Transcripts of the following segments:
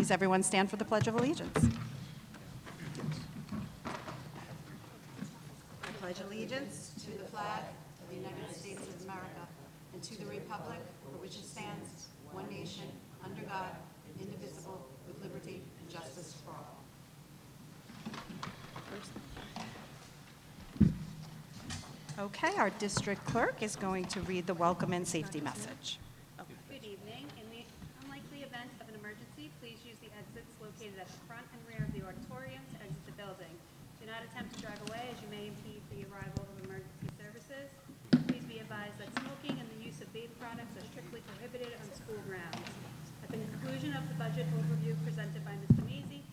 Please everyone stand for the Pledge of Allegiance. I pledge allegiance to the flag of the United States of America and to the republic for which it stands, one nation, under God, indivisible, with liberty and justice for all. Okay, our district clerk is going to read the welcome and safety message. Good evening. In the unlikely event of an emergency, please use the exits located at the front and rear of the auditorium to exit the building. Do not attempt to drive away, as you may impede the arrival of emergency services. Please be advised that smoking and the use of vape products are strictly prohibited on school grounds. At the conclusion of the budget overview presented by Mr. Mazie,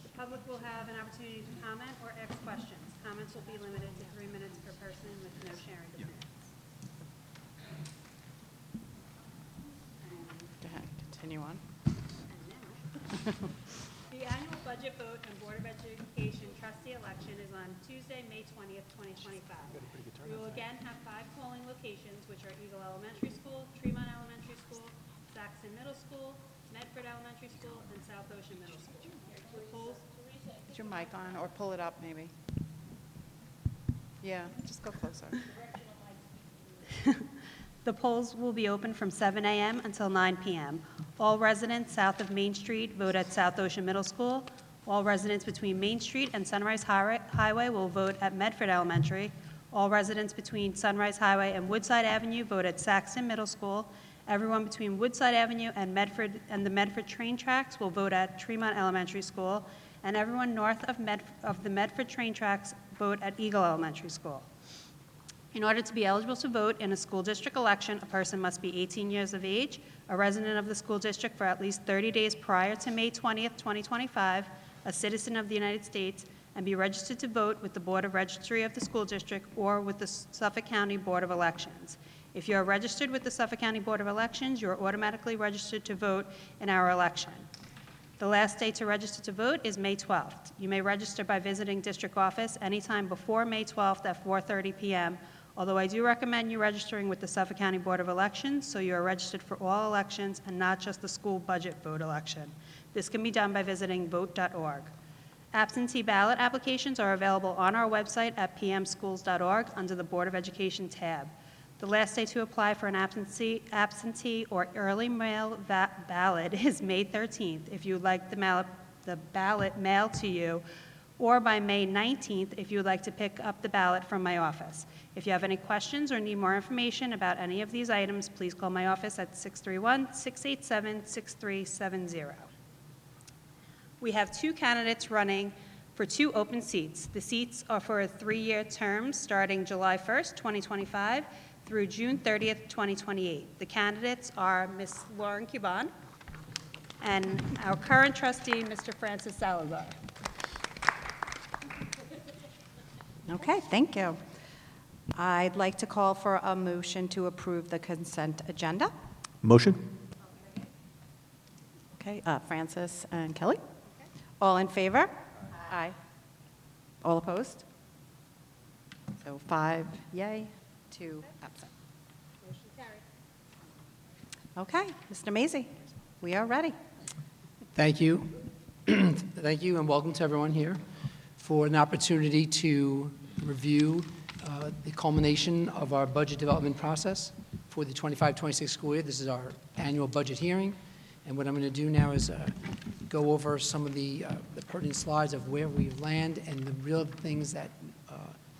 the public will have an opportunity to comment or ask questions. Comments will be limited to 3 minutes per person with no sharing of minutes. Go ahead, continue on. And now, the annual budget vote and Board of Education trustee election is on Tuesday, May 20th, 2025. We will again have 5 polling locations, which are Eagle Elementary School, Tremont Elementary School, Saxon Middle School, Medford Elementary School, and South Ocean Middle School. The polls. Is your mic on, or pull it up maybe? Yeah, just go closer. The polls will be open from 7 a.m. until 9 p.m. All residents south of Main Street vote at South Ocean Middle School. All residents between Main Street and Sunrise Highway will vote at Medford Elementary. All residents between Sunrise Highway and Woodside Avenue vote at Saxon Middle School. Everyone between Woodside Avenue and the Medford train tracks will vote at Tremont Elementary School. And everyone north of the Medford train tracks vote at Eagle Elementary School. In order to be eligible to vote in a school district election, a person must be 18 years of age, a resident of the school district for at least 30 days prior to May 20th, 2025, a citizen of the United States, and be registered to vote with the Board of Registry of the school district or with the Suffolk County Board of Elections. If you are registered with the Suffolk County Board of Elections, you are automatically registered to vote in our election. The last day to register to vote is May 12th. You may register by visiting district office anytime before May 12th at 4:30 p.m., although I do recommend you registering with the Suffolk County Board of Elections so you are registered for all elections and not just the school budget vote election. This can be done by visiting vote.org. Absentee ballot applications are available on our website at pmschools.org under the Board of Education tab. The last day to apply for an absentee or early mail ballot is May 13th if you would like the ballot mailed to you, or by May 19th if you would like to pick up the ballot from my office. If you have any questions or need more information about any of these items, please call my office at 631-687-6370. We have 2 candidates running for 2 open seats. The seats are for a 3-year term starting July 1st, 2025 through June 30th, 2028. The candidates are Ms. Lauren Cuban and our current trustee, Mr. Francis Salazar. Okay, thank you. I'd like to call for a motion to approve the consent agenda. Motion? Okay, Francis and Kelly. All in favor? Aye. All opposed? So 5 yay, 2 absent. Motion carried. Okay, Mr. Mazie, we are ready. Thank you. Thank you, and welcome to everyone here for an opportunity to review the culmination of our budget development process for the 25-26 school year. This is our annual budget hearing, and what I'm going to do now is go over some of the pertinent slides of where we land and the real things that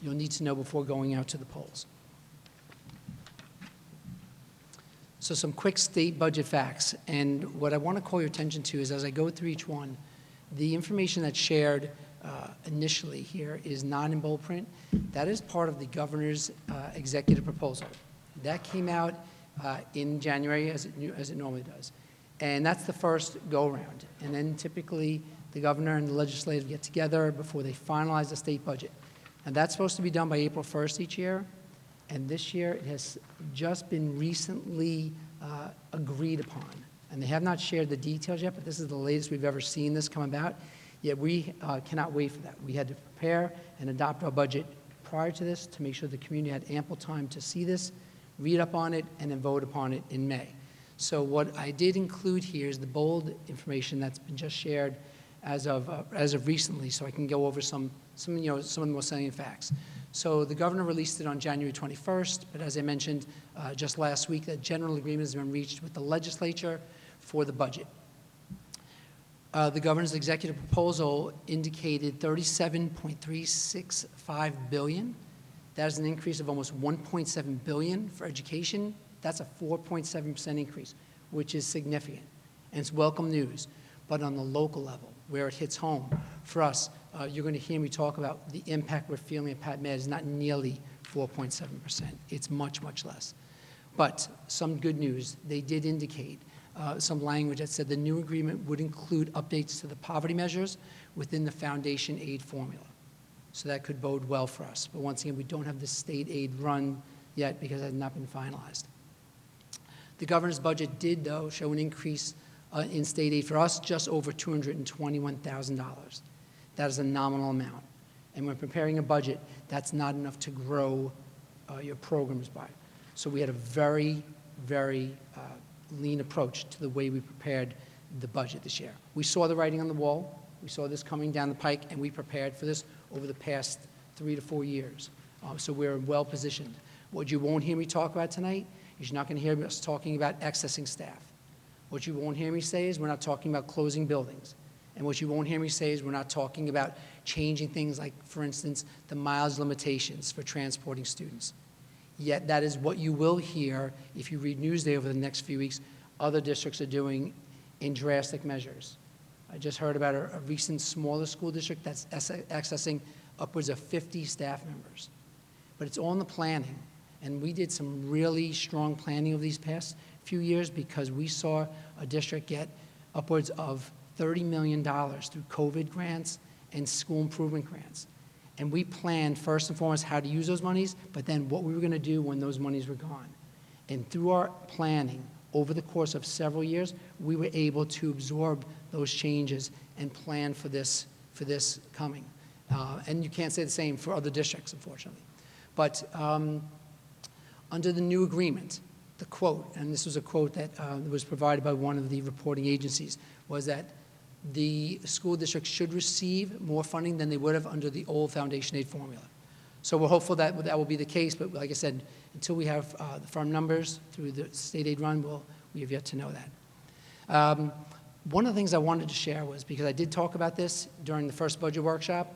you'll need to know before going out to the polls. So some quick state budget facts, and what I want to call your attention to is as I go through each one, the information that's shared initially here is not in bold print. That is part of the governor's executive proposal. That came out in January as it normally does. And that's the first go-around. And then typically the governor and the legislative get together before they finalize the state budget. And that's supposed to be done by April 1st each year. And this year it has just been recently agreed upon. And they have not shared the details yet, but this is the latest we've ever seen this come about. Yet we cannot wait for that. We had to prepare and adopt our budget prior to this to make sure the community had ample time to see this, read up on it, and then vote upon it in May. So what I did include here is the bold information that's been just shared as of recently, so I can go over some of the more salient facts. So the governor released it on January 21st, but as I mentioned just last week, that general agreement has been reached with the legislature for the budget. The governor's executive proposal indicated $37.365 billion. That is an increase of almost $1.7 billion for education. That's a 4.7% increase, which is significant, and it's welcome news. But on the local level, where it hits home, for us, you're going to hear me talk about the impact we're feeling at Pat Med is not nearly 4.7%. It's much, much less. But some good news, they did indicate some language that said the new agreement would include updates to the poverty measures within the foundation aid formula. So that could bode well for us. But once again, we don't have the state aid run yet because it has not been finalized. The governor's budget did, though, show an increase in state aid for us, just over $221,000. That is a nominal amount. And when preparing a budget, that's not enough to grow your programs by. So we had a very, very lean approach to the way we prepared the budget this year. We saw the writing on the wall. We saw this coming down the pike, and we prepared for this over the past 3 to 4 years. So we're well positioned. What you won't hear me talk about tonight is you're not going to hear us talking about accessing staff. What you won't hear me say is we're not talking about closing buildings. And what you won't hear me say is we're not talking about changing things like, for instance, the miles limitations for transporting students. Yet that is what you will hear if you read Newsday over the next few weeks, other districts are doing in drastic measures. I just heard about a recent smaller school district that's accessing upwards of 50 staff members. But it's all in the planning. And we did some really strong planning over these past few years because we saw a district get upwards of $30 million through COVID grants and school improvement grants. And we planned, first and foremost, how to use those monies, but then what we were going to do when those monies were gone. And through our planning, over the course of several years, we were able to absorb those changes and plan for this coming. And you can't say the same for other districts, unfortunately. But under the new agreement, the quote, and this was a quote that was provided by one of the reporting agencies, was that the school district should receive more funding than they would have under the old foundation aid formula. So we're hopeful that that will be the case, but like I said, until we have the firm numbers through the state aid run, we have yet to know that. One of the things I wanted to share was, because I did talk about this during the first budget workshop,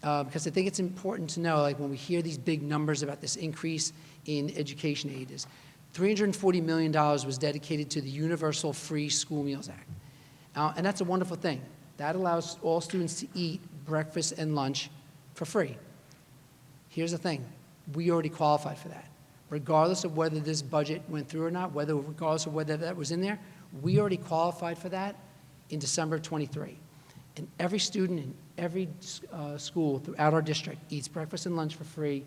because I think it's important to know, like when we hear these big numbers about this increase in education aid, is $340 million was dedicated to the Universal Free School Meals Act. And that's a wonderful thing. That allows all students to eat breakfast and lunch for free. Here's the thing. We already qualified for that. Regardless of whether this budget went through or not, regardless of whether that was in there, we already qualified for that in December of '23. And every student in every school throughout our district eats breakfast and lunch for free,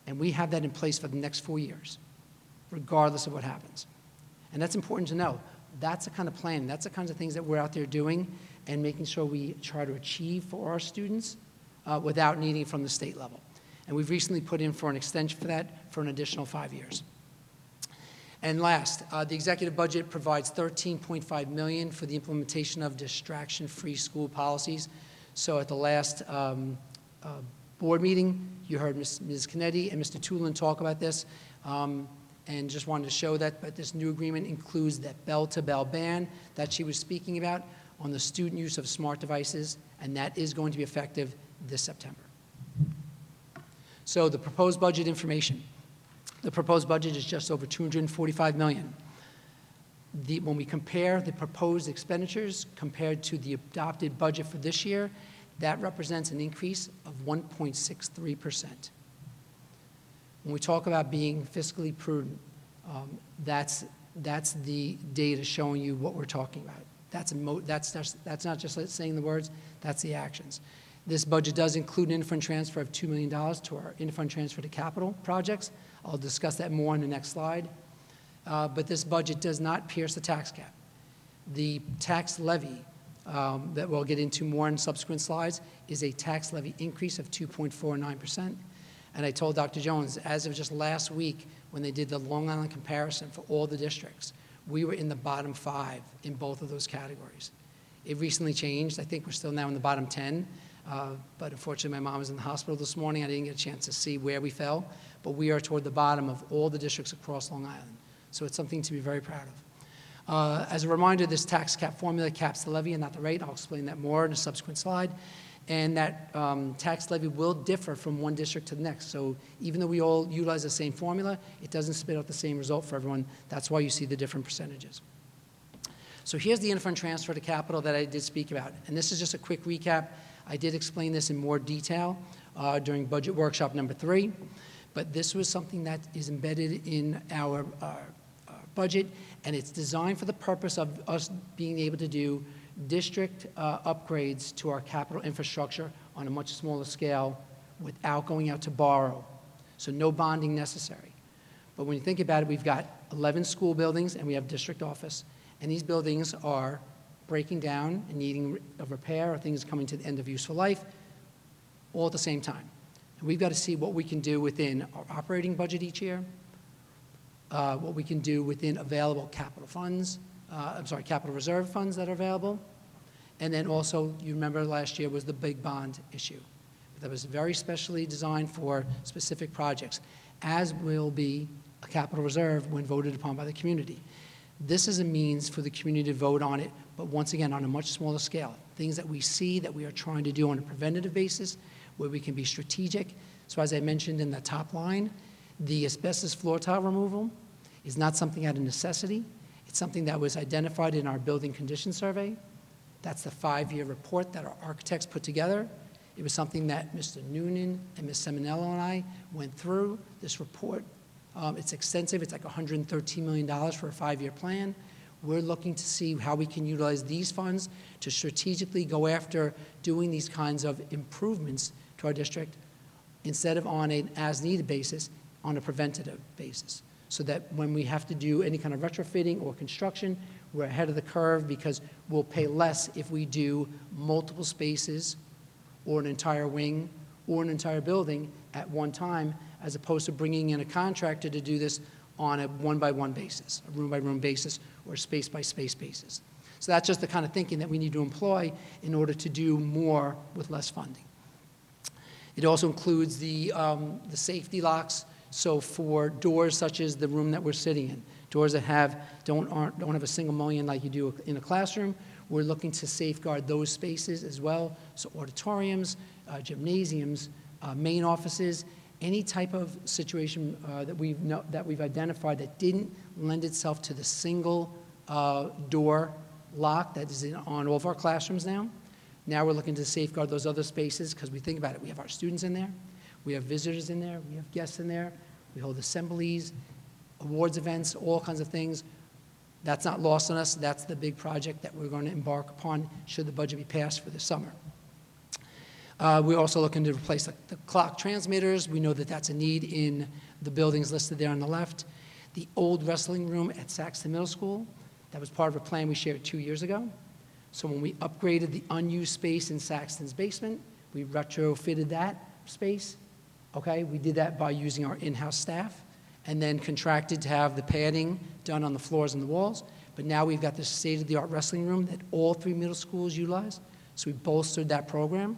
and we have that in place for the next 4 years, regardless of what happens. And that's important to know. That's the kind of planning, that's the kinds of things that we're out there doing and making sure we try to achieve for our students without needing it from the state level. And we've recently put in for an extension for that for an additional 5 years. And last, the executive budget provides $13.5 million for the implementation of distraction-free school policies. So at the last board meeting, you heard Ms. Kennedy and Mr. Tulin talk about this. And just wanted to show that, but this new agreement includes that bell-to-bell ban that she was speaking about on the student use of smart devices, and that is going to be effective this September. So the proposed budget information. The proposed budget is just over $245 million. When we compare the proposed expenditures compared to the adopted budget for this year, that represents an increase of 1.63%. When we talk about being fiscally prudent, that's the data showing you what we're talking about. That's not just saying the words, that's the actions. This budget does include an in-fund transfer of $2 million to our in-fund transfer to capital projects. I'll discuss that more on the next slide. But this budget does not pierce the tax cap. The tax levy that we'll get into more in subsequent slides is a tax levy increase of 2.49%. And I told Dr. Jones, as of just last week, when they did the Long Island comparison for all the districts, we were in the bottom 5 in both of those categories. It recently changed. I think we're still now in the bottom 10. But unfortunately, my mom was in the hospital this morning. I didn't get a chance to see where we fell. But we are toward the bottom of all the districts across Long Island. So it's something to be very proud of. As a reminder, this tax cap formula caps the levy and not the rate. I'll explain that more in a subsequent slide. And that tax levy will differ from one district to the next. So even though we all utilize the same formula, it doesn't spit out the same result for everyone. That's why you see the different percentages. So here's the interfund transfer to capital that I did speak about. And this is just a quick recap. I did explain this in more detail during budget workshop number 3. But this was something that is embedded in our budget, and it's designed for the purpose of us being able to do district upgrades to our capital infrastructure on a much smaller scale without going out to borrow. So no bonding necessary. But when you think about it, we've got 11 school buildings and we have district office. And these buildings are breaking down and needing a repair or things coming to the end of useful life all at the same time. And we've got to see what we can do within our operating budget each year, what we can do within available capital funds, capital reserve funds that are available. And then also, you remember last year was the big bond issue. That was very specially designed for specific projects, as will be a capital reserve when voted upon by the community. This is a means for the community to vote on it, but once again, on a much smaller scale. Things that we see that we are trying to do on a preventative basis, where we can be strategic. So as I mentioned in the top line, the asbestos floor tile removal is not something out of necessity. It's something that was identified in our building condition survey. That's the 5-year report that our architects put together. It was something that Mr. Noonan and Ms. Seminello and I went through. This report, it's extensive. It's like $113 million for a 5-year plan. We're looking to see how we can utilize these funds to strategically go after doing these kinds of improvements to our district instead of on an as-needed basis, on a preventative basis. So that when we have to do any kind of retrofitting or construction, we're ahead of the curve because we'll pay less if we do multiple spaces or an entire wing or an entire building at one time, as opposed to bringing in a contractor to do this on a one-by-one basis, a room-by-room basis, or a space-by-space basis. So that's just the kind of thinking that we need to employ in order to do more with less funding. It also includes the safety locks. So for doors such as the room that we're sitting in, doors that don't have a single mullion like you do in a classroom, we're looking to safeguard those spaces as well. So auditoriums, gymnasiums, main offices, any type of situation that we've identified that didn't lend itself to the single door lock that is on all of our classrooms now. Now we're looking to safeguard those other spaces because we think about it. We have our students in there. We have visitors in there. We have guests in there. We hold assemblies, awards events, all kinds of things. That's not lost on us. That's the big project that we're going to embark upon should the budget be passed for this summer. We're also looking to replace the clock transmitters. We know that that's a need in the buildings listed there on the left. The old wrestling room at Saxton Middle School, that was part of a plan we shared 2 years ago. So when we upgraded the unused space in Saxton's basement, we retrofitted that space. Okay, we did that by using our in-house staff and then contracted to have the padding done on the floors and the walls. But now we've got this state-of-the-art wrestling room that all 3 middle schools utilize. So we bolstered that program.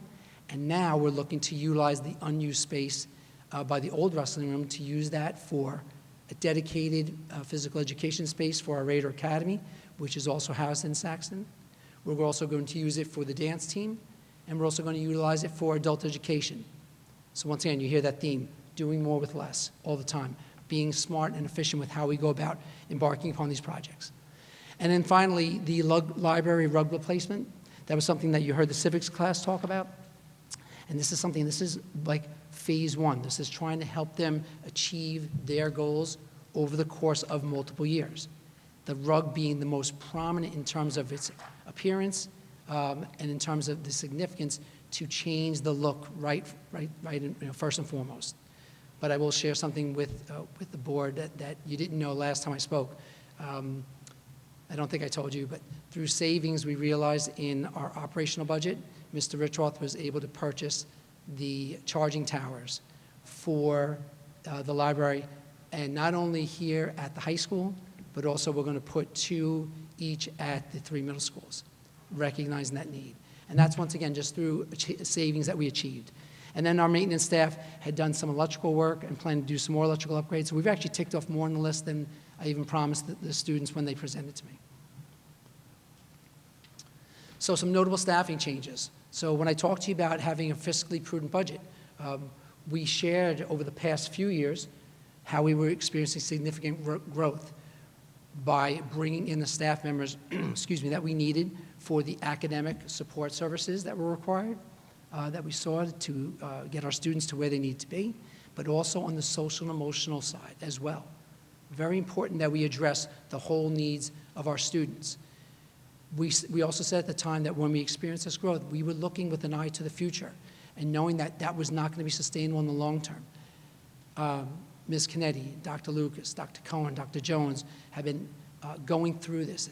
And now we're looking to utilize the unused space by the old wrestling room to use that for a dedicated physical education space for our Raider Academy, which is also housed in Saxton. We're also going to use it for the dance team, and we're also going to utilize it for adult education. So once again, you hear that theme, doing more with less all the time, being smart and efficient with how we go about embarking upon these projects. And then finally, the library rug replacement. That was something that you heard the civics class talk about. And this is like phase 1. This is trying to help them achieve their goals over the course of multiple years. The rug being the most prominent in terms of its appearance and in terms of the significance to change the look right first and foremost. But I will share something with the board that you didn't know last time I spoke. I don't think I told you, but through savings we realized in our operational budget, Mr. Richroth was able to purchase the charging towers for the library, and not only here at the high school, but also we're going to put 2 each at the 3 middle schools, recognizing that need. And that's, once again, just through savings that we achieved. And then our maintenance staff had done some electrical work and planned to do some more electrical upgrades. So we've actually ticked off more on the list than I even promised the students when they presented to me. So some notable staffing changes. So when I talked to you about having a fiscally prudent budget, we shared over the past few years how we were experiencing significant growth by bringing in the staff members, excuse me, that we needed for the academic support services that were required, that we saw to get our students to where they need to be, but also on the social and emotional side as well. Very important that we address the whole needs of our students. We also said at the time that when we experienced this growth, we were looking with an eye to the future and knowing that that was not going to be sustainable in the long term. Ms. Canetti, Dr. Lucas, Dr. Cohen, Dr. Jones have been going through this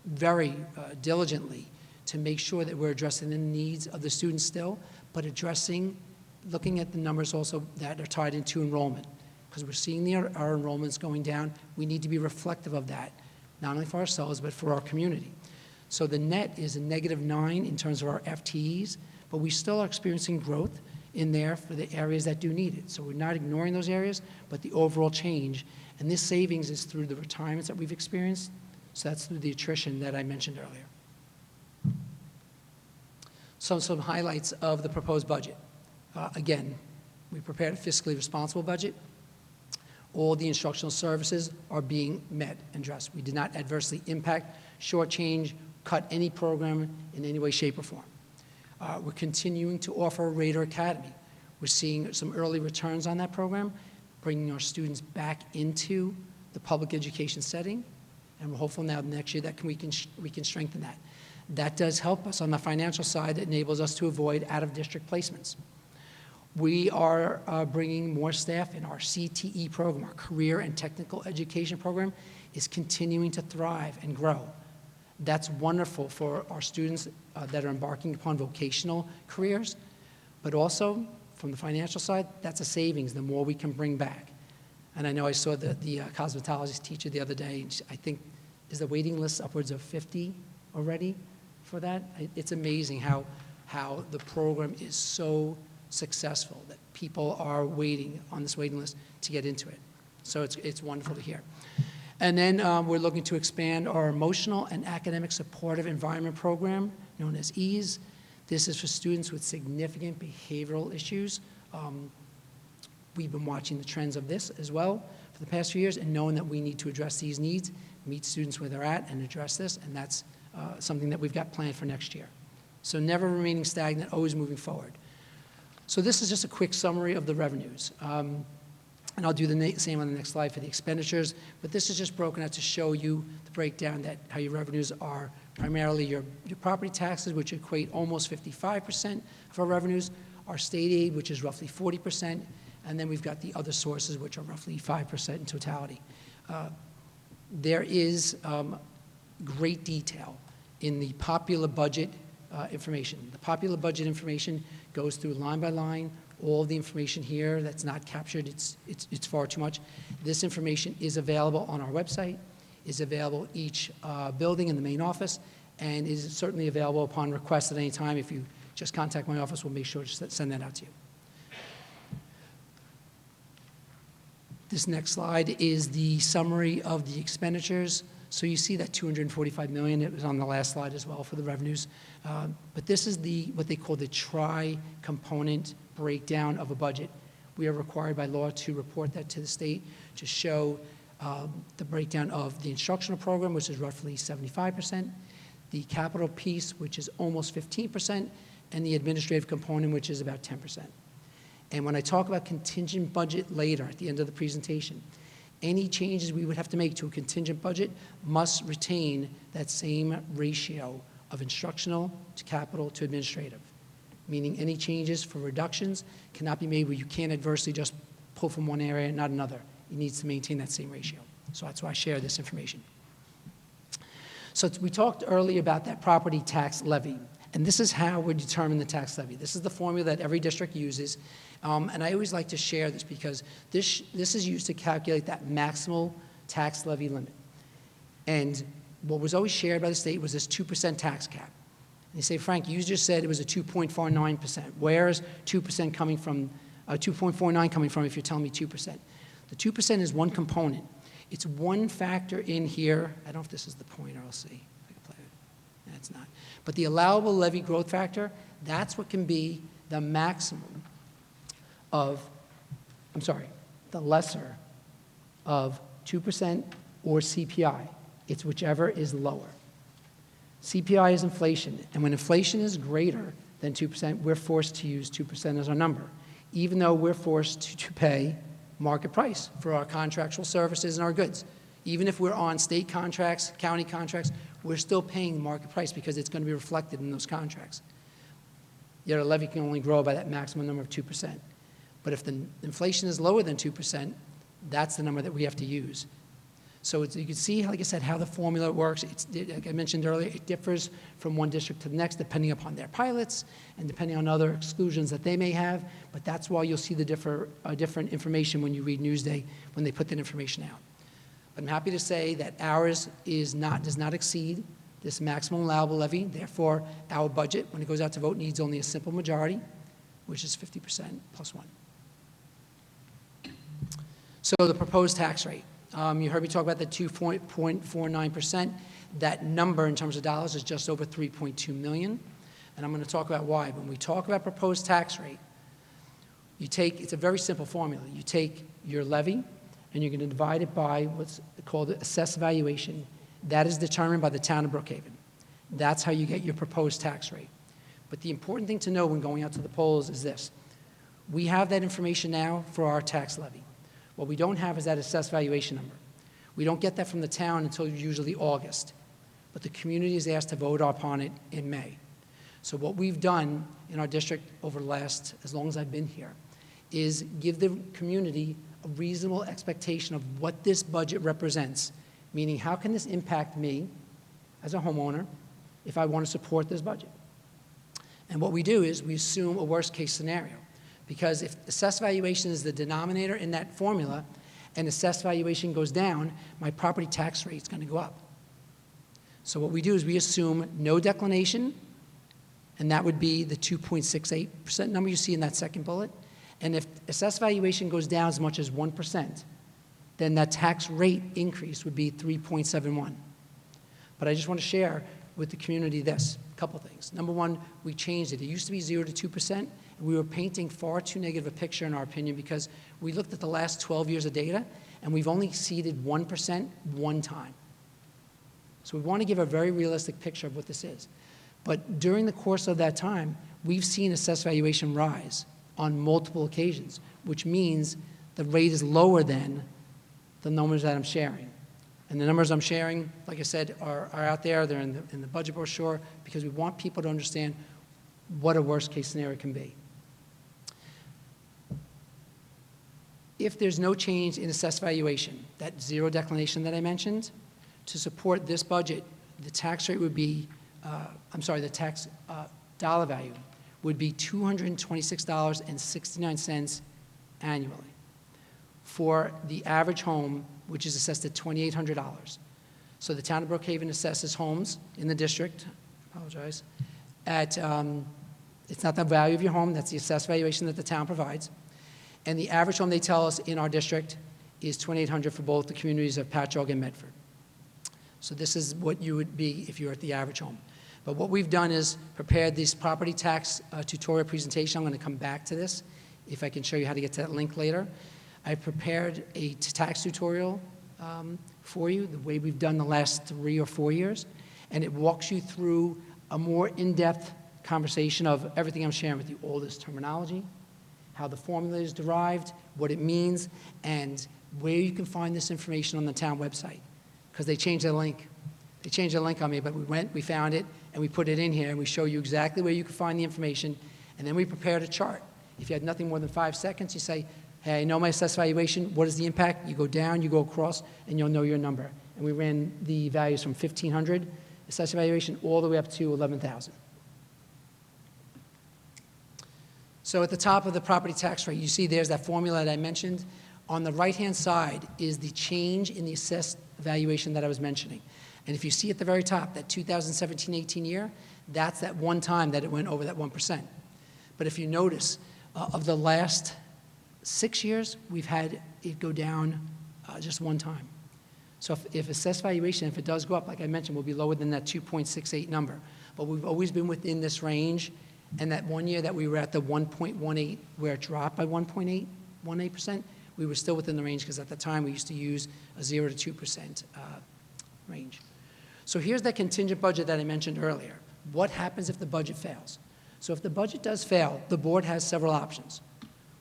very diligently to make sure that we're addressing the needs of the students still, but looking at the numbers also that are tied into enrollment. Because we're seeing our enrollments going down, we need to be reflective of that, not only for ourselves, but for our community. So the net is a -9 in terms of our FTEs, but we still are experiencing growth in there for the areas that do need it. So we're not ignoring those areas, but the overall change. And this savings is through the retirements that we've experienced, so that's through the attrition that I mentioned earlier. Some highlights of the proposed budget. Again, we prepared a fiscally responsible budget. All the instructional services are being met and addressed. We did not adversely impact, shortchange, cut any program in any way, shape, or form. We're continuing to offer Raider Academy. We're seeing some early returns on that program, bringing our students back into the public education setting, and we're hopeful now next year that we can strengthen that. That does help us on the financial side. It enables us to avoid out-of-district placements. We are bringing more staff in our CTE program. Our Career and Technical Education program is continuing to thrive and grow. That's wonderful for our students that are embarking upon vocational careers, but also from the financial side, that's a savings, the more we can bring back. And I know I saw the cosmetologist teacher the other day, and I think, is the waiting list upwards of 50 already for that? It's amazing how the program is so successful that people are waiting on this waiting list to get into it. So it's wonderful to hear. And then we're looking to expand our emotional and academic supportive environment program, known as EASE. This is for students with significant behavioral issues. We've been watching the trends of this as well for the past few years and knowing that we need to address these needs, meet students where they're at and address this, and that's something that we've got planned for next year. So never remaining stagnant, always moving forward. So this is just a quick summary of the revenues. And I'll do the same on the next slide for the expenditures, but this is just broken out to show you the breakdown that how your revenues are primarily your property taxes, which equate almost 55% of our revenues, our state aid, which is roughly 40%, and then we've got the other sources, which are roughly 5% in totality. There is great detail in the popular budget information. The popular budget information goes through line by line. All the information here that's not captured, it's far too much. This information is available on our website, is available each building in the main office, and is certainly available upon request at any time. If you just contact my office, we'll make sure to send that out to you. This next slide is the summary of the expenditures. So you see that $245 million, it was on the last slide as well for the revenues. But this is what they call the tri-component breakdown of a budget. We are required by law to report that to the state to show the breakdown of the instructional program, which is roughly 75%, the capital piece, which is almost 15%, and the administrative component, which is about 10%. And when I talk about contingent budget later at the end of the presentation, any changes we would have to make to a contingent budget must retain that same ratio of instructional to capital to administrative, meaning any changes for reductions cannot be made where you can't adversely just pull from one area and not another. It needs to maintain that same ratio. So that's why I share this information. So we talked earlier about that property tax levy, and this is how we determine the tax levy. This is the formula that every district uses, and I always like to share this because this is used to calculate that maximal tax levy limit. And what was always shared by the state was this 2% tax cap. And you say, Frank, you just said it was a 2.49%. Where's 2% coming from, 2.49 coming from if you're telling me 2%? The 2% is one component. It's one factor in here. I don't know if this is the pointer. I'll see. I can play it. No, it's not. But the allowable levy growth factor, that's what can be the maximum of, the lesser of 2% or CPI. It's whichever is lower. CPI is inflation, and when inflation is greater than 2%, we're forced to use 2% as our number, even though we're forced to pay market price for our contractual services and our goods. Even if we're on state contracts, county contracts, we're still paying market price because it's going to be reflected in those contracts. Yet a levy can only grow by that maximum number of 2%. But if the inflation is lower than 2%, that's the number that we have to use. So you can see, like I said, how the formula works. Like I mentioned earlier, it differs from one district to the next depending upon their pilots and depending on other exclusions that they may have. But that's why you'll see the different information when you read Newsday when they put that information out. But I'm happy to say that ours does not exceed this maximum allowable levy. Therefore, our budget, when it goes out to vote, needs only a simple majority, which is 50% plus one. So the proposed tax rate. You heard me talk about the 2.49%. That number in terms of dollars is just over $3.2 million. And I'm going to talk about why. When we talk about proposed tax rate, it's a very simple formula. You take your levy and you're going to divide it by what's called assessed valuation. That is determined by the town of Brookhaven. That's how you get your proposed tax rate. But the important thing to know when going out to the polls is this. We have that information now for our tax levy. What we don't have is that assessed valuation number. We don't get that from the town until usually August, but the community is asked to vote upon it in May. So what we've done in our district over the last, as long as I've been here, is give the community a reasonable expectation of what this budget represents, meaning how can this impact me as a homeowner if I want to support this budget? And what we do is we assume a worst case scenario. Because if assessed valuation is the denominator in that formula and assessed valuation goes down, my property tax rate is going to go up. So what we do is we assume no declination, and that would be the 2.68% number you see in that second bullet. And if assessed valuation goes down as much as 1%, then that tax rate increase would be 3.71. But I just want to share with the community this, a couple things. Number one, we changed it. It used to be 0 to 2%. We were painting far too negative a picture, in our opinion, because we looked at the last 12 years of data, and we've only exceeded 1% one time. So we want to give a very realistic picture of what this is. But during the course of that time, we've seen assessed valuation rise on multiple occasions, which means the rate is lower than the numbers that I'm sharing. And the numbers I'm sharing, like I said, are out there. They're in the budget brochure because we want people to understand what a worst-case scenario can be. If there's no change in assessed valuation, that zero declination that I mentioned, to support this budget, the tax rate would be, the tax dollar value would be $226.69 annually for the average home, which is assessed at $2,800. So the town of Brookhaven assesses homes in the district, at, it's not the value of your home, that's the assessed valuation that the town provides. And the average home, they tell us, in our district is $2,800 for both the communities of Patchogue and Medford. So this is what you would be if you were at the average home. But what we've done is prepared this property tax tutorial presentation. I'm going to come back to this, if I can show you how to get to that link later. I prepared a tax tutorial for you, the way we've done the last 3 or 4 years, and it walks you through a more in-depth conversation of everything I'm sharing with you, all this terminology, how the formula is derived, what it means, and where you can find this information on the town website. Because they changed their link. They changed their link on me, but we found it, and we put it in here, and we show you exactly where you can find the information, and then we prepared a chart. If you had nothing more than 5 seconds, you say, hey, I know my assessed valuation, what is the impact? You go down, you go across, and you'll know your number. And we ran the values from 1,500 assessed valuation all the way up to 11,000. So at the top of the property tax rate, you see there's that formula that I mentioned. On the right-hand side is the change in the assessed valuation that I was mentioning. And if you see at the very top, that 2017-18 year, that's that one time that it went over that 1%. But if you notice, of the last 6 years, we've had it go down just one time. So if assessed valuation, if it does go up, like I mentioned, will be lower than that 2.68 number. But we've always been within this range, and that one year that we were at the 1.18, where it dropped by 1.18%, we were still within the range, because at the time we used to use a 0 to 2% range. So here's that contingent budget that I mentioned earlier. What happens if the budget fails? So if the budget does fail, the board has several options.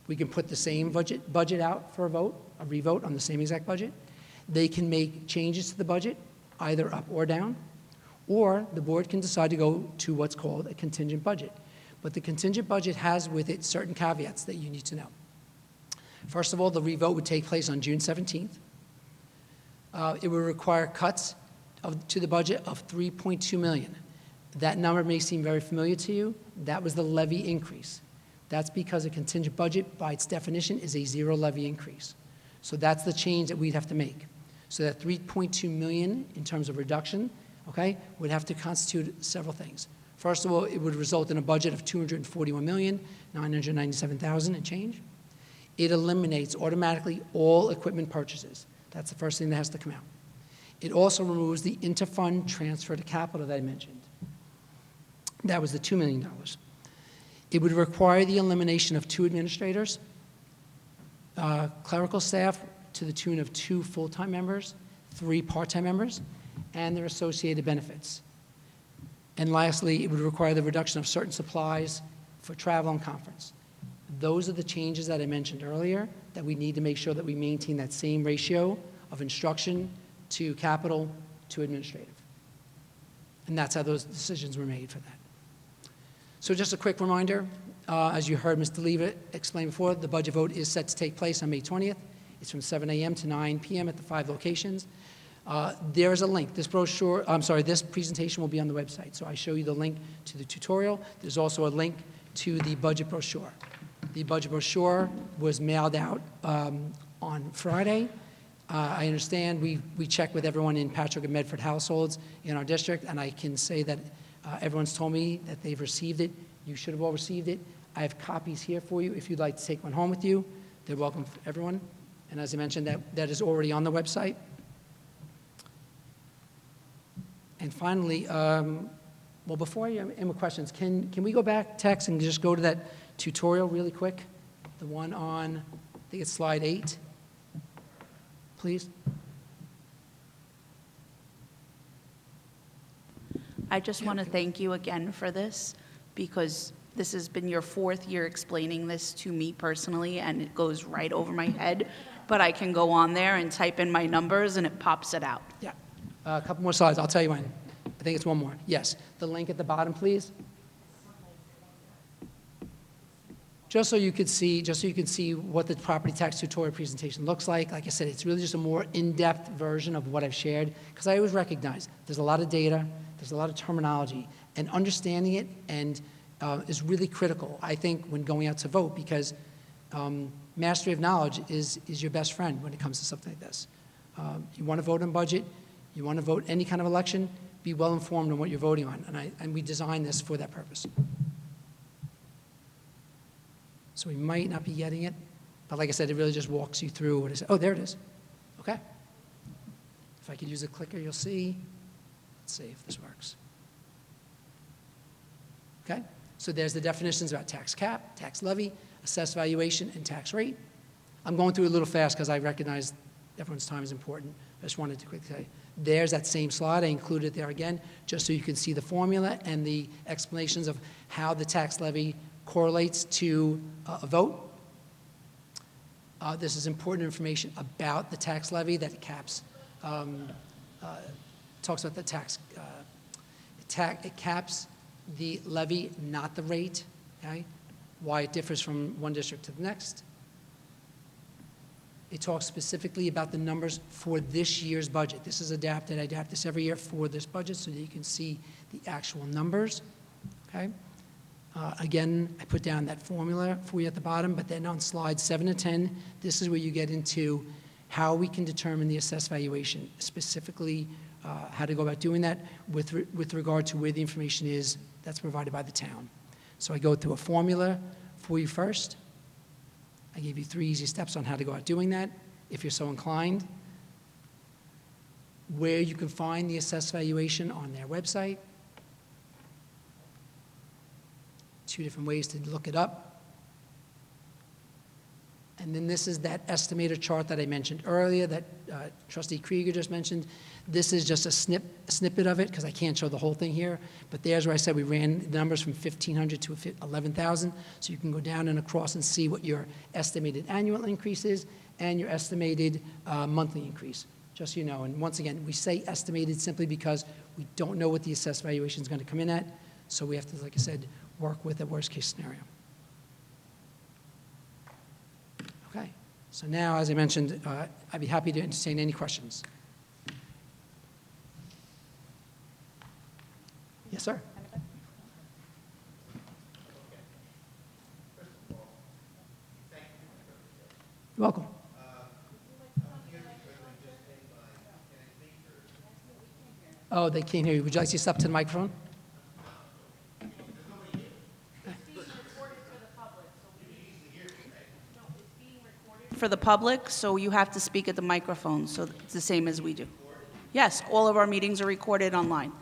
We can put the same budget out for a vote, a revote on the same exact budget. They can make changes to the budget, either up or down, or the board can decide to go to what's called a contingent budget. But the contingent budget has with it certain caveats that you need to know. First of all, the revote would take place on June 17th. It would require cuts to the budget of $3.2 million. That number may seem very familiar to you. That was the levy increase. That's because a contingent budget, by its definition, is a zero levy increase. So that's the change that we'd have to make. So that $3.2 million in terms of reduction, okay, would have to constitute several things. First of all, it would result in a budget of $241,997,000 and change. It eliminates automatically all equipment purchases. That's the first thing that has to come out. It also removes the interfund transfer to capital that I mentioned. That was the $2 million. It would require the elimination of 2 administrators, clerical staff to the tune of 2 full-time members, 3 part-time members, and their associated benefits. And lastly, it would require the reduction of certain supplies for travel and conference. Those are the changes that I mentioned earlier that we need to make sure that we maintain that same ratio of instruction to capital to administrative. And that's how those decisions were made for that. So just a quick reminder, as you heard Mr. Leavitt explain before, the budget vote is set to take place on May 20th. It's from 7 a.m. to 9 p.m. at the 5 locations. There is a link. This presentation will be on the website. So I show you the link to the tutorial. There's also a link to the budget brochure. The budget brochure was mailed out on Friday. I understand we checked with everyone in Patchogue-Medford households in our district, and I can say that everyone's told me that they've received it. You should have all received it. I have copies here for you if you'd like to take one home with you. They're welcome for everyone. And as I mentioned, that is already on the website. And finally, well, before I end with questions, can we go back, Tex, and just go to that tutorial really quick? The one on, I think it's slide 8, please. I just want to thank you again for this, because this has been your 4th year explaining this to me personally, and it goes right over my head. But I can go on there and type in my numbers, and it pops it out. Yeah. A couple more slides. I'll tell you when. I think it's one more. Yes. The link at the bottom, please. Just so you could see what the property tax tutorial presentation looks like. Like I said, it's really just a more in-depth version of what I've shared, because I always recognize there's a lot of data, there's a lot of terminology, and understanding it is really critical, I think, when going out to vote, because mastery of knowledge is your best friend when it comes to something like this. You want to vote on budget, you want to vote any kind of election, be well informed on what you're voting on, and we designed this for that purpose. So we might not be getting it, but like I said, it really just walks you through what it is. Oh, there it is. Okay. If I could use a clicker, you'll see. Let's see if this works. Okay. So there's the definitions about tax cap, tax levy, assessed valuation, and tax rate. I'm going through it a little fast because I recognize everyone's time is important. I just wanted to quickly tell you. There's that same slide. I included it there again, just so you can see the formula and the explanations of how the tax levy correlates to a vote. This is important information about the tax levy that it caps. Talks about the tax. It caps the levy, not the rate. Okay, why it differs from one district to the next. It talks specifically about the numbers for this year's budget. This is adapted. I adapt this every year for this budget so that you can see the actual numbers. Okay. Again, I put down that formula for you at the bottom, but then on slides 7 to 10, this is where you get into how we can determine the assessed valuation, specifically how to go about doing that with regard to where the information is that's provided by the town. So I go through a formula for you first. I gave you 3 easy steps on how to go about doing that, if you're so inclined. Where you can find the assessed valuation on their website. 2 different ways to look it up. And then this is that estimator chart that I mentioned earlier that Trustee Krieger just mentioned. This is just a snippet of it because I can't show the whole thing here. But there's where I said we ran the numbers from 1,500 to 11,000. So you can go down and across and see what your estimated annual increase is and your estimated monthly increase, just so you know. And once again, we say estimated simply because we don't know what the assessed valuation is going to come in at. So we have to, like I said, work with a worst-case scenario. Okay, so now, as I mentioned, I'd be happy to entertain any questions. Yes, sir. You're welcome. Oh, they can't hear you. Would you like to step to the microphone? For the public, so you have to speak at the microphone, so it's the same as we do. Yes, all of our meetings are recorded online.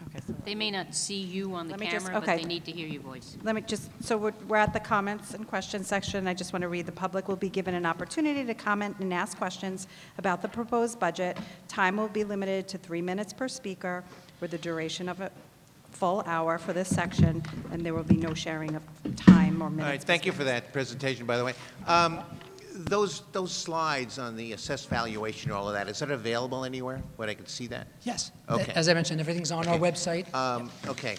Okay, so they may not see you on the Let me just- camera, but okay. they need to hear your voice. let me just, so we're at the comments and questions section. I just want to read, the public will be given an opportunity to comment and ask questions about the proposed budget. Time will be limited to 3 minutes per speaker with the duration of a full hour for this section, and there will be no sharing of time or minutes. All right, thank you for that presentation, by the way. Those slides on the assessed valuation, all of that, is that available anywhere where I can see that? Yes. Okay. As I mentioned, everything's on our Okay. website. Okay.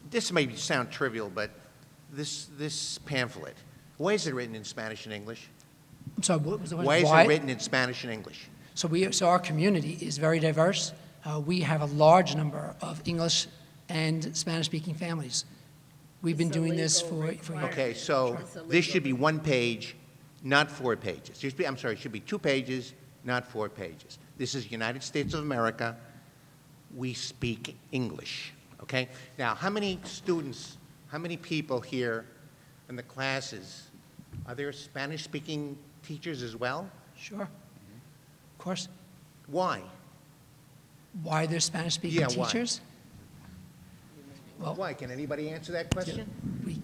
This may sound trivial, but this pamphlet, why is it written in Spanish and English? I'm sorry, what was the Why is it written in Spanish and English? So our community is very diverse. We have a large number of English and Spanish-speaking families. We've been doing this for years. Okay, so this should be 1 page, not 4 pages. I'm sorry, it should be 2 pages, not 4 pages. This is United States of America. We speak English, okay? Now, how many students, how many people here in the classes, are there Spanish-speaking teachers as well? Sure. Of course. Why? Why they're Spanish-speaking Yeah, why? teachers? Well, Why? Can anybody answer that question? we-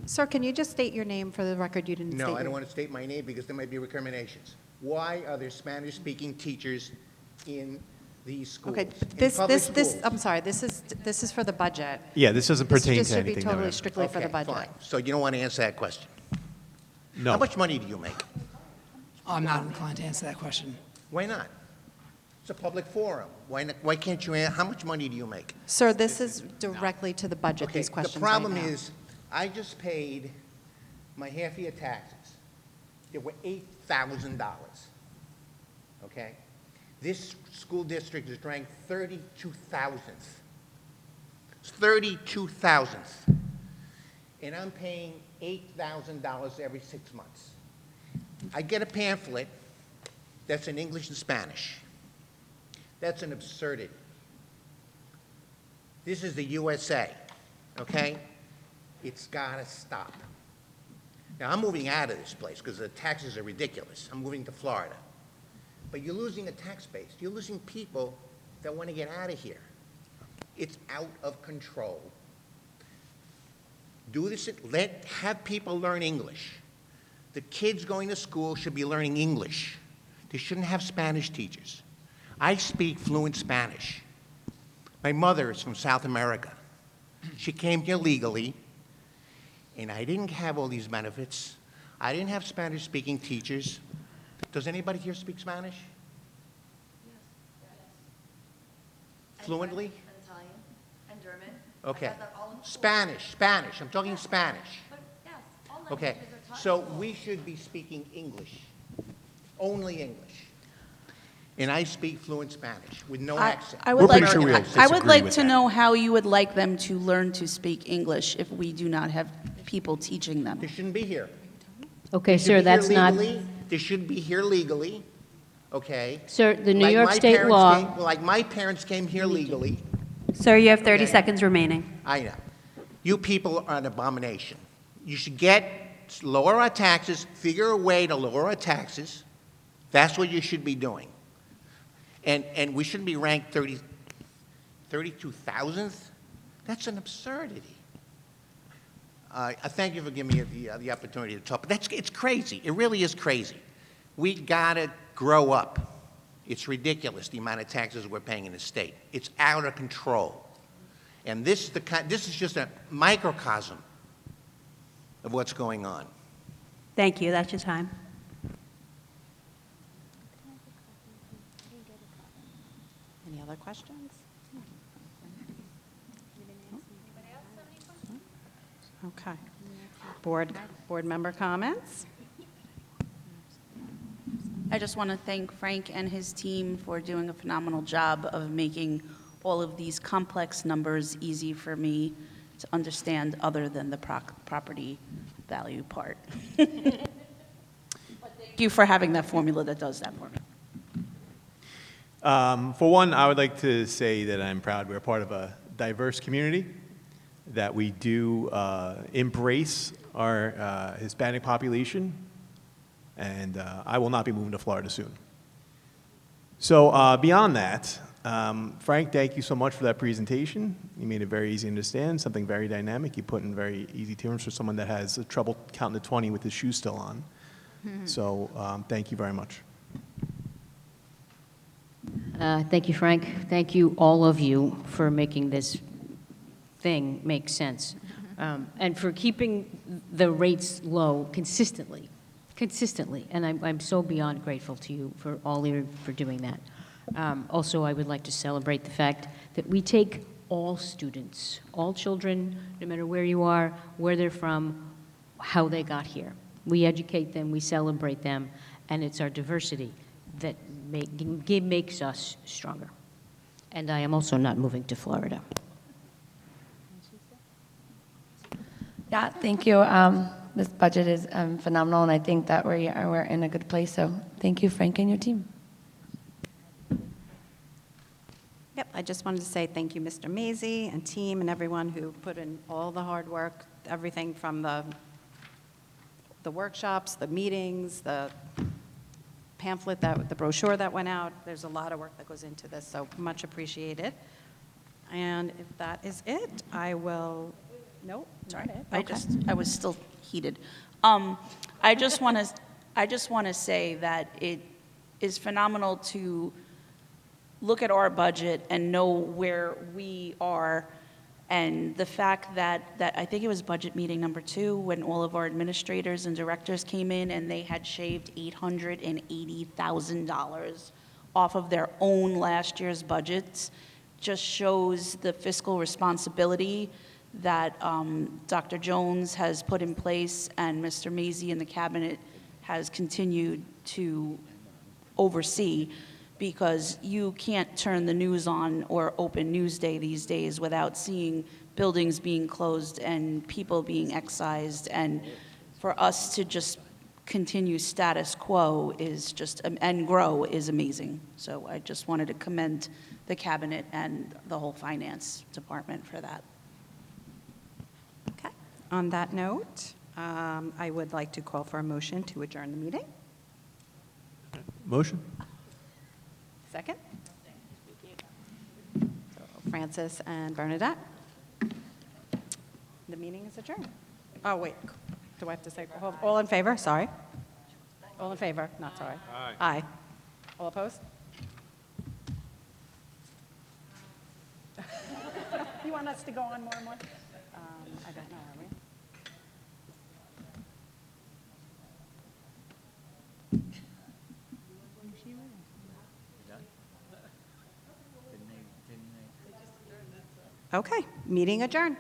Sir, can you just state your name for the record? You didn't state No, I your- don't want to state my name because there might be recriminations. Why are there Spanish-speaking teachers in these schools? Okay, in this, public this, schools? I'm sorry, this is for the budget. Yeah, this doesn't This pertain just to should be anything. totally that strictly for the Okay, budget. fine. So you don't want to answer that question? No. How much money do you make? I'm not inclined to answer that question. Why not? It's a public forum. Why can't you, how much money do you make? Sir, this is directly to the budget, Okay, these questions the right problem now. is, I just paid my half-year taxes. They were $8,000, okay? This school district is ranked 32,000th. It's 32,000th. And I'm paying $8,000 every 6 months. I get a pamphlet that's in English and Spanish. That's an absurdity. This is the USA, okay? It's got to stop. Now, I'm moving out of this place because the taxes are ridiculous. I'm moving to Florida. But you're losing a tax base. You're losing people that want to get out of here. It's out of control. Do this, have people learn English. The kids going to school should be learning English. They shouldn't have Spanish teachers. I speak fluent Spanish. My mother is from South America. She came here legally, and I didn't have all these benefits. I didn't have Spanish-speaking teachers. Does anybody here speak Spanish? Fluently? And Italian and German. Okay. I got that all in school. Spanish. I'm talking Spanish. But yes, all Okay, languages are taught in so school. we should be speaking English, only English. and I speak fluent Spanish with no I accent. I We're would like, pretty sure we all I would disagree like with to that. know how you would like them to learn to speak English if we do not have people teaching them. They shouldn't be here. Okay, They should sir, be here that's not, legally. They should be here legally, okay? sir, the New Like York my State parents law, came- Like my parents came here legally. Sir, you have 30 Okay. seconds remaining. I know. You people are an abomination. You should lower our taxes, figure a way to lower our taxes. That's what you should be doing. And we shouldn't be ranked 32,000th? That's an absurdity. I thank you for giving me the opportunity to talk, but it's crazy. It really is crazy. We gotta grow up. It's ridiculous, the amount of taxes we're paying in the state. It's out of control. And this is just a microcosm of what's going on. Thank you, that's your time. Any other questions? Okay. Board member comments? I just want to thank Frank and his team for doing a phenomenal job of making all of these complex numbers easy for me to understand other than the property value part. But thank you for having that formula that does that for me. For one, I would like to say that I'm proud we're part of a diverse community, that we do embrace our Hispanic population, and I will not be moving to Florida soon. So beyond that, Frank, thank you so much for that presentation. You made it very easy to understand, something very dynamic. You put in very easy terms for someone that has trouble counting to 20 with his shoes still on. So thank you very much. thank you, Frank. Thank you, all of you, for making this thing make sense. And for keeping the rates low consistently. And I'm so beyond grateful to you for all you for doing that. Also, I would like to celebrate the fact that we take all students, all children, no matter where you are, where they're from, how they got here. We educate them, we celebrate them, and it's our diversity that makes us stronger. And I am also not moving to Florida. Yeah, thank you. This budget is phenomenal, and I think that we're in a good place. So thank you, Frank, and your team. Yep, I just wanted to say thank you, Mr. Mazie and team and everyone who put in all the hard work, everything from the workshops, the meetings, the pamphlet, the brochure that went out. There's a lot of work that goes into this, so much appreciated. And if that is it, I will, no, Sorry, not it. Okay. I was still heated. I just want to say that it is phenomenal to look at our budget and know where we are, and the fact that I think it was budget meeting number 2 when all of our administrators and directors came in and they had shaved $880,000 off of their own last year's budgets, just shows the fiscal responsibility that Dr. Jones has put in place and Mr. Mazie and the cabinet has continued to oversee, because you can't turn the news on or open Newsday these days without seeing buildings being closed and people being excised. And for us to just continue status quo is just, and grow is amazing. So I just wanted to commend the cabinet and the whole finance department for that. Okay. On that note, I would like to call for a motion to adjourn the meeting. Motion? Second? So Francis and Bernadette. The meeting is adjourned. Oh, wait, do I have to say, all in favor? Sorry. All in favor? Not sorry. Aye. Aye. All opposed? You want us to go on more and more? I don't know, are we? Okay, meeting adjourned.